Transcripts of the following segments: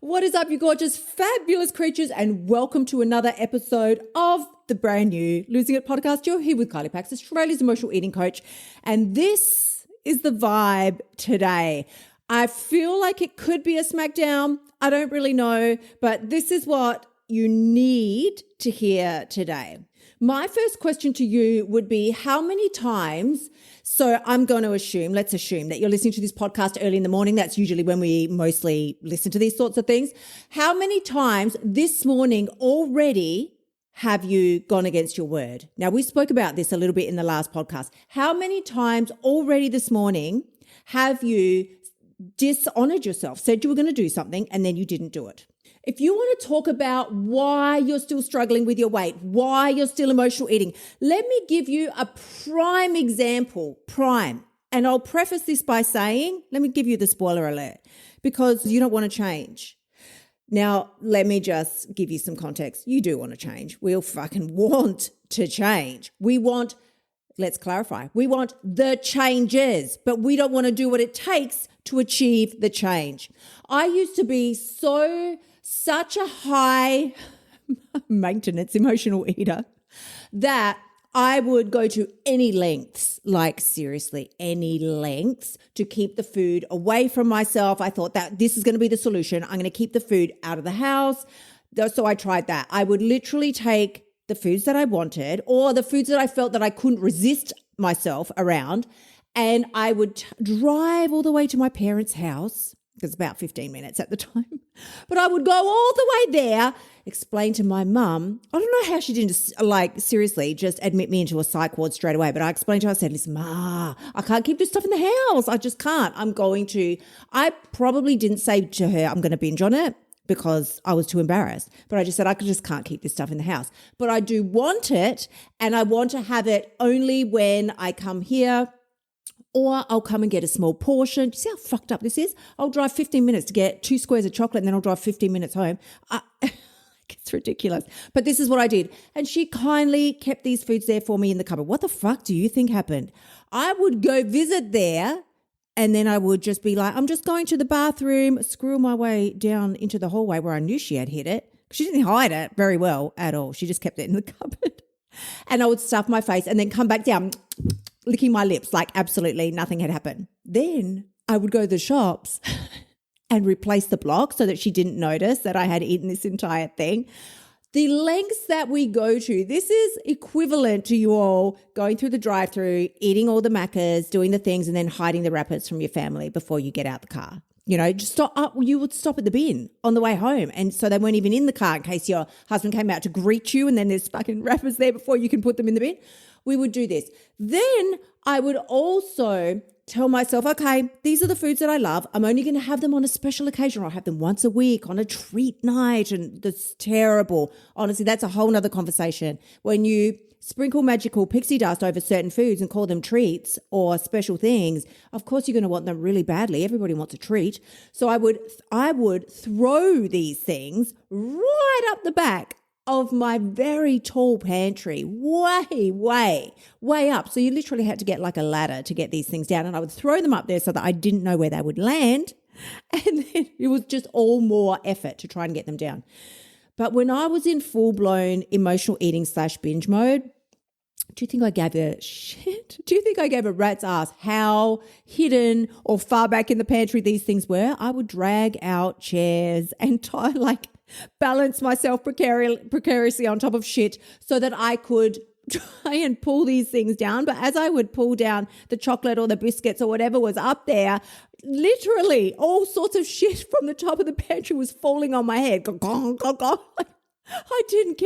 What is up, you gorgeous, fabulous creatures, and welcome to another episode of the brand new Losing It podcast. You're here with Kylie Pax, Australia's emotional eating coach, and this is the vibe today. I feel like it could be a smackdown. I don't really know, but this is what you need to hear today. My first question to you would be, how many times, so I'm going to let's assume that you're listening to this podcast early in the morning. That's usually when we mostly listen to these sorts of things. How many times this morning already have you gone against your word? Now, we spoke about this a little bit in the last podcast. How many times already this morning have you dishonored yourself, said you were going to do something, and then you didn't do it? If you want to talk about why you're still struggling with your weight, why you're still emotional eating, let me give you a prime example, And I'll preface this by saying, let me give you the spoiler alert, because you don't want to change. Now, let me just give you some context. You do want to change. We all fucking want to change. Let's clarify, we want the changes, but we don't want to do what it takes to achieve the change. I used to be such a high maintenance emotional eater that I would go to any lengths, like seriously, any lengths to keep the food away from myself. I thought that this is going to be the solution. I'm going to keep the food out of the house. So I tried that. I would literally take the foods that I wanted or the foods that I felt that I couldn't resist myself around, and I would drive all the way to my parents' house. It was about 15 minutes at the time. But I would go all the way there, explain to my mum. I don't know how she didn't just admit me into a psych ward straight away. But I explained to her, I said, listen, Ma, I can't keep this stuff in the house. I just can't. I probably didn't say to her, I'm going to binge on it, because I was too embarrassed. But I just said, I just can't keep this stuff in the house. But I do want it, and I want to have it only when I come here, or I'll come and get a small portion. Do you see how fucked up this is? I'll drive 15 minutes to get 2 squares of chocolate, and then I'll drive 15 minutes home. It's ridiculous. But this is what I did. And she kindly kept these foods there for me in the cupboard. What the fuck do you think happened? I would go visit there, and then I would just be like, I'm just going to the bathroom, screw my way down into the hallway where I knew she had hid it. She didn't hide it very well at all. She just kept it in the cupboard. And I would stuff my face and then come back down, licking my lips like absolutely nothing had happened. Then I would go to the shops and replace the block so that she didn't notice that I had eaten this entire thing. The lengths that we go to, this is equivalent to you all going through the drive-through, eating all the macas, doing the things, and then hiding the wrappers from your family before you get out the car. You know, you would stop at the bin on the way home. And so they weren't even in the car in case your husband came out to greet you and then there's fucking wrappers there before you can put them in the bin. We would do this. Then I would also tell myself, okay, these are the foods that I love. I'm only going to have them on a special occasion, or I'll have them once a week on a treat night. And that's terrible. Honestly, that's a whole nother conversation. When you sprinkle magical pixie dust over certain foods and call them treats or special things, of course you're going to want them really badly. Everybody wants a treat. So I would throw these things right up the back of my very tall pantry, way up. So you literally had to get like a ladder to get these things down, and I would throw them up there so that I didn't know where they would land. And then it was just all more effort to try and get them down. But when I was in full-blown emotional eating / binge mode, do you think I gave a shit? Do you think I gave a rat's ass how hidden or far back in the pantry these things were? I would drag out chairs and balance myself precariously on top of shit so that I could try and pull these things down. But as I would pull down the chocolate or the biscuits or whatever was up there, literally all sorts of shit from the top of the pantry was falling on my head. I didn't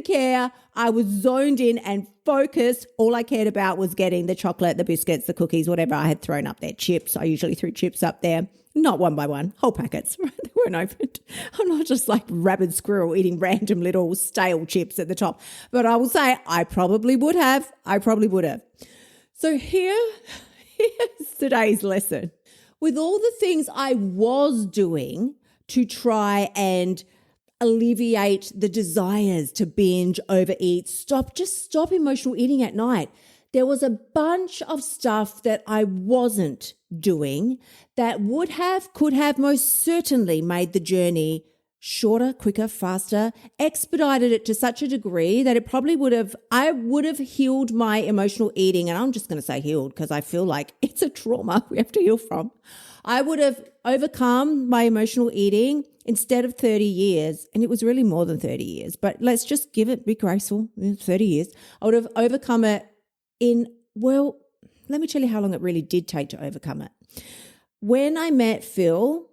care. I was zoned in and focused. All I cared about was getting the chocolate, the biscuits, the cookies, whatever I had thrown up there. Chips. I usually threw chips up there. Not one by one, whole packets. They weren't opened. I'm not just like rabid squirrel eating random little stale chips at the top. But I will say I probably would have. So here's today's lesson. With all the things I was doing to try and alleviate the desires to binge, overeat, stop emotional eating at night, there was a bunch of stuff that I wasn't doing that could have most certainly made the journey shorter, quicker, faster, expedited it to such a degree that I would have healed my emotional eating. And I'm just going to say healed because I feel like it's a trauma we have to heal from. I would have overcome my emotional eating instead of 30 years. And it was really more than 30 years, but let's just be graceful, 30 years. I would have overcome it let me tell you how long it really did take to overcome it. When I met Phil,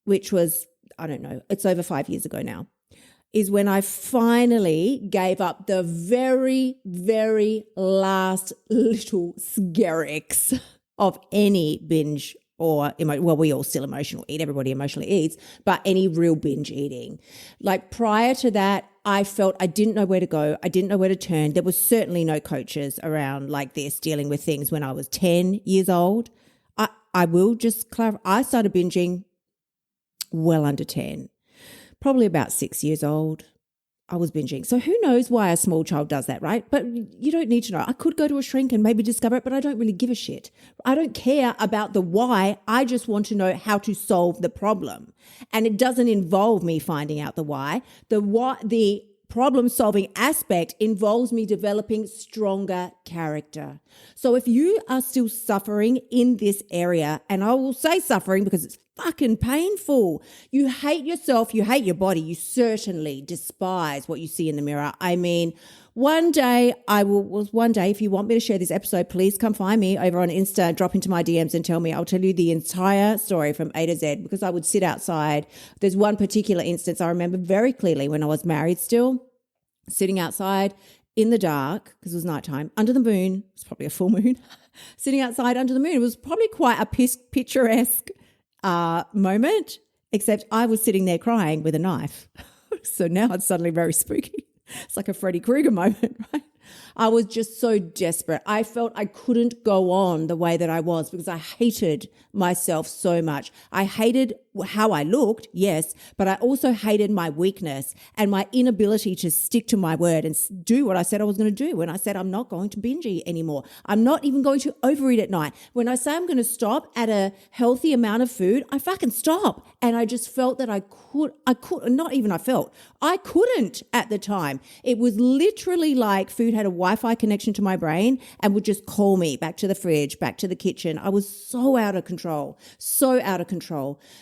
which was, I don't know, it's over 5 years ago now, is when I finally gave up the very, very last little skerricks of any binge or, we all still emotional eat, everybody emotionally eats, but any real binge eating. Like prior to that, I felt I didn't know where to go. I didn't know where to turn. There was certainly no coaches around like this dealing with things when I was 10 years old. I will just clarify, I started binging well under 10, probably about 6 years old. I was binging. So who knows why a small child does that, right? But you don't need to know. I could go to a shrink and maybe discover it, but I don't really give a shit. I don't care about the why. I just want to know how to solve the problem. And it doesn't involve me finding out the why. The problem-solving aspect involves me developing stronger character. So if you are still suffering in this area, and I will say suffering because it's fucking painful. You hate yourself, you hate your body, you certainly despise what you see in the mirror. I mean, one day, if you want me to share this episode, please come find me over on Insta, drop into my DMs and tell me. I'll tell you the entire story from A to Z because I would sit outside. There's one particular instance I remember very clearly when I was married still, sitting outside in the dark because it was nighttime, under the moon. It was probably a full moon. Sitting outside under the moon. It was probably quite a picturesque moment, except I was sitting there crying with a knife. So now it's suddenly very spooky. It's like a Freddy Krueger moment, right? I was just so desperate. I felt I couldn't go on the way that I was because I hated myself so much. I hated how I looked, yes, but I also hated my weakness and my inability to stick to my word and do what I said I was going to do. When I said I'm not going to binge eat anymore, I'm not even going to overeat at night. When I say I'm going to stop at a healthy amount of food, I fucking stop. And I just felt that I couldn't at the time. It was literally like food had a Wi-Fi connection to my brain and would just call me back to the fridge, back to the kitchen. I was so out of control.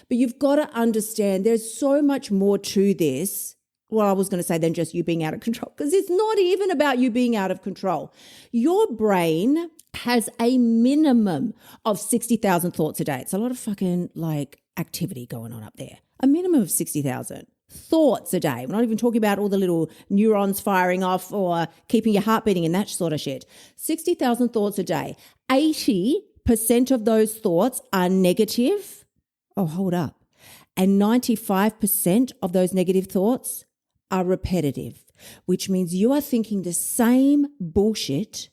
But you've got to understand there's so much more to this, well, I was going to say, than just you being out of control, because it's not even about you being out of control. Your brain has a minimum of 60,000 thoughts a day. It's a lot of fucking activity going on up there. A minimum of 60,000 thoughts a day. We're not even talking about all the little neurons firing off or keeping your heart beating and that sort of shit. 60,000 thoughts a day. 80% of those thoughts are negative. Oh, hold up. And 95% of those negative thoughts are repetitive, which means you are thinking the same bullshit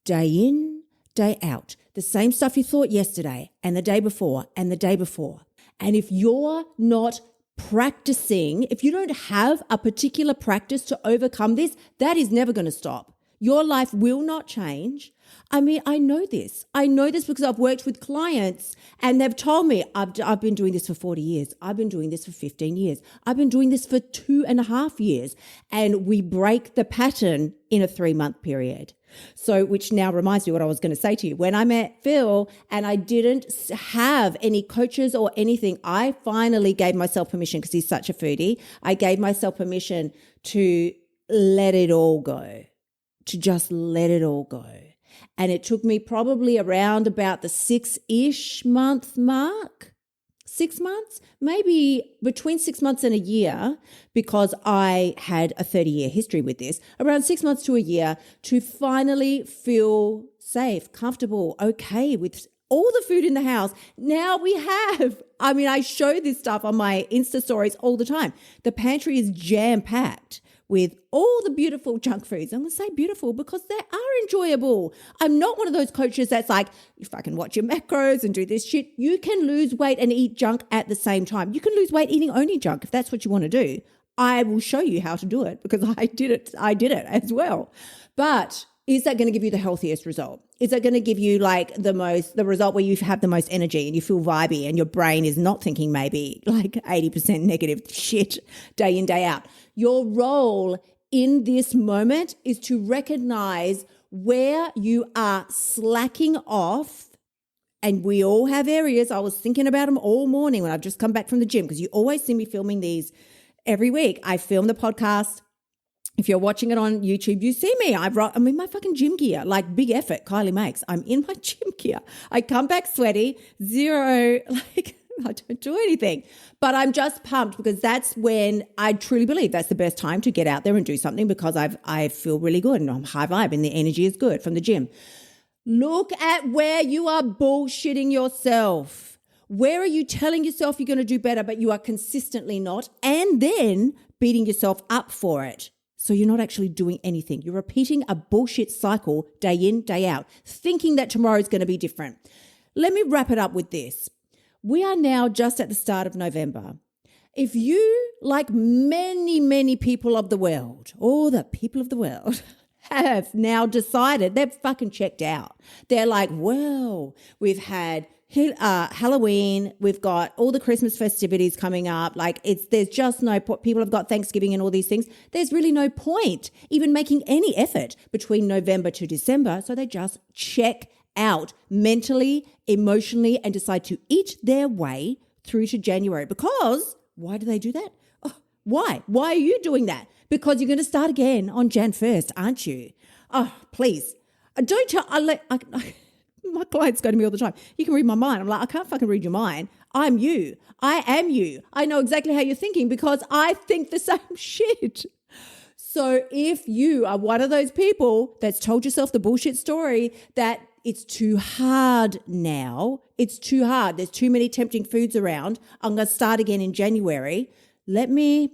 day in, day out. The same stuff you thought yesterday and the day before and the day before. And if you're not practicing, if you don't have a particular practice to overcome this, that is never going to stop. Your life will not change. I mean, I know this. I know this because I've worked with clients and they've told me, I've been doing this for 40 years. I've been doing this for 15 years. I've been doing this for 2.5 years. And we break the pattern in a 3-month period. So, which now reminds me what I was going to say to you. When I met Phil and I didn't have any coaches or anything, I finally gave myself permission, because he's such a foodie. I gave myself permission to let it all go, to just let it all go. And it took me probably around about the 6-ish month mark, 6 months, maybe between 6 months and a year, because I had a 30-year history with this, around 6 months to a year, to finally feel safe, comfortable, okay with all the food in the house. Now I show this stuff on my Insta stories all the time. The pantry is jam-packed with all the beautiful junk foods. I'm going to say beautiful because they are enjoyable. I'm not one of those coaches that's like, if I can watch your macros and do this shit, you can lose weight and eat junk at the same time. You can lose weight eating only junk if that's what you want to do. I will show you how to do it because I did it as well. But is that going to give you the healthiest result? Is that going to give you like the result where you have the most energy and you feel vibey and your brain is not thinking maybe like 80% negative shit day in, day out? Your role in this moment is to recognize where you are slacking off. And we all have areas. I was thinking about them all morning when I've just come back from the gym, because you always see me filming these every week. I film the podcast. If you're watching it on YouTube, you see me. I'm in my fucking gym gear, like big effort Kylie makes. I'm in my gym gear. I come back sweaty, zero, like I don't do anything. But I'm just pumped because that's when I truly believe that's the best time to get out there and do something, because I feel really good and I'm high vibe and the energy is good from the gym. Look at where you are bullshitting yourself. Where are you telling yourself you're going to do better, but you are consistently not, and then beating yourself up for it? So you're not actually doing anything. You're repeating a bullshit cycle day in, day out, thinking that tomorrow is going to be different. Let me wrap it up with this. We are now just at the start of November. If you, like many, many people of the world, all the people of the world, have now decided they've fucking checked out. They're like, well, we've had Halloween, we've got all the Christmas festivities coming up. Like there's just no point. People have got Thanksgiving and all these things. There's really no point even making any effort between November to December. So they just check out mentally, emotionally, and decide to eat their way through to January. Because why do they do that? Oh, why? Why are you doing that? Because you're going to start again on Jan 1st, aren't you? Oh, please. Don't tell. My clients go to me all the time. You can read my mind. I'm like, I can't fucking read your mind. I'm you. I am you. I know exactly how you're thinking because I think the same shit. So if you are one of those people that's told yourself the bullshit story that it's too hard now, it's too hard, there's too many tempting foods around, I'm going to start again in January, let me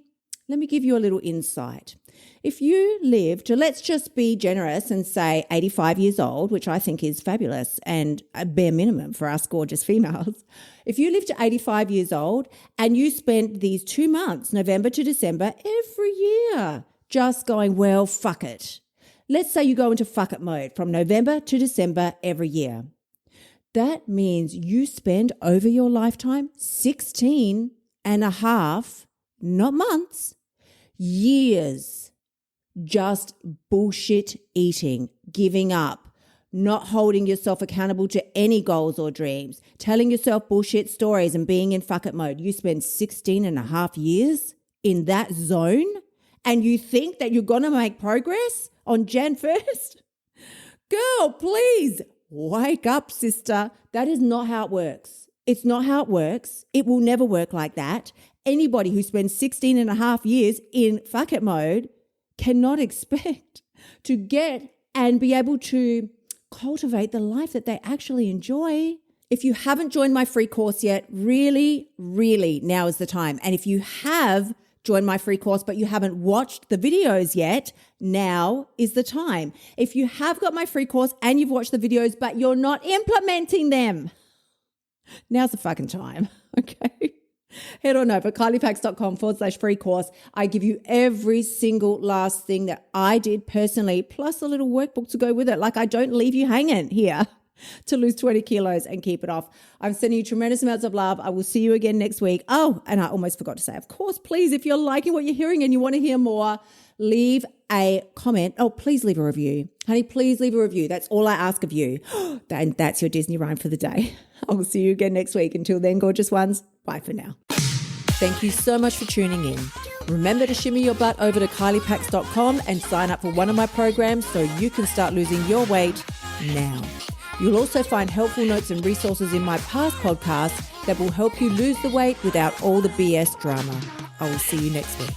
give you a little insight. If you live to, let's just be generous and say 85 years old, which I think is fabulous and a bare minimum for us gorgeous females. If you live to 85 years old and you spend these 2 months, November to December, every year just going, well, fuck it. Let's say you go into fuck it mode from November to December every year. That means you spend over your lifetime 16 and a half, not months, years just bullshit eating, giving up, not holding yourself accountable to any goals or dreams, telling yourself bullshit stories and being in fuck it mode. You spend 16 and a half years in that zone and you think that you're going to make progress on Jan 1st? Girl, please wake up, sister. That is not how it works. It's not how it works. It will never work like that. Anybody who spends 16 and a half years in fuck it mode cannot expect to get and be able to cultivate the life that they actually enjoy. If you haven't joined my free course yet, really, really now is the time. And if you have joined my free course but you haven't watched the videos yet, now is the time. If you have got my free course and you've watched the videos but you're not implementing them, now's the fucking time, okay? Head on over, kyliepax.com/free course. I give you every single last thing that I did personally, plus a little workbook to go with it. Like I don't leave you hanging here to lose 20 kilos and keep it off. I'm sending you tremendous amounts of love. I will see you again next week. Oh, and I almost forgot to say, of course, please, if you're liking what you're hearing and you want to hear more, leave a comment. Oh, please leave a review. Honey, please leave a review. That's all I ask of you. And that's your Disney rhyme for the day. I will see you again next week. Until then, gorgeous ones, bye for now. Thank you so much for tuning in. Remember to shimmy your butt over to kyliepax.com and sign up for one of my programs so you can start losing your weight now. You'll also find helpful notes and resources in my past podcasts that will help you lose the weight without all the BS drama. I will see you next week.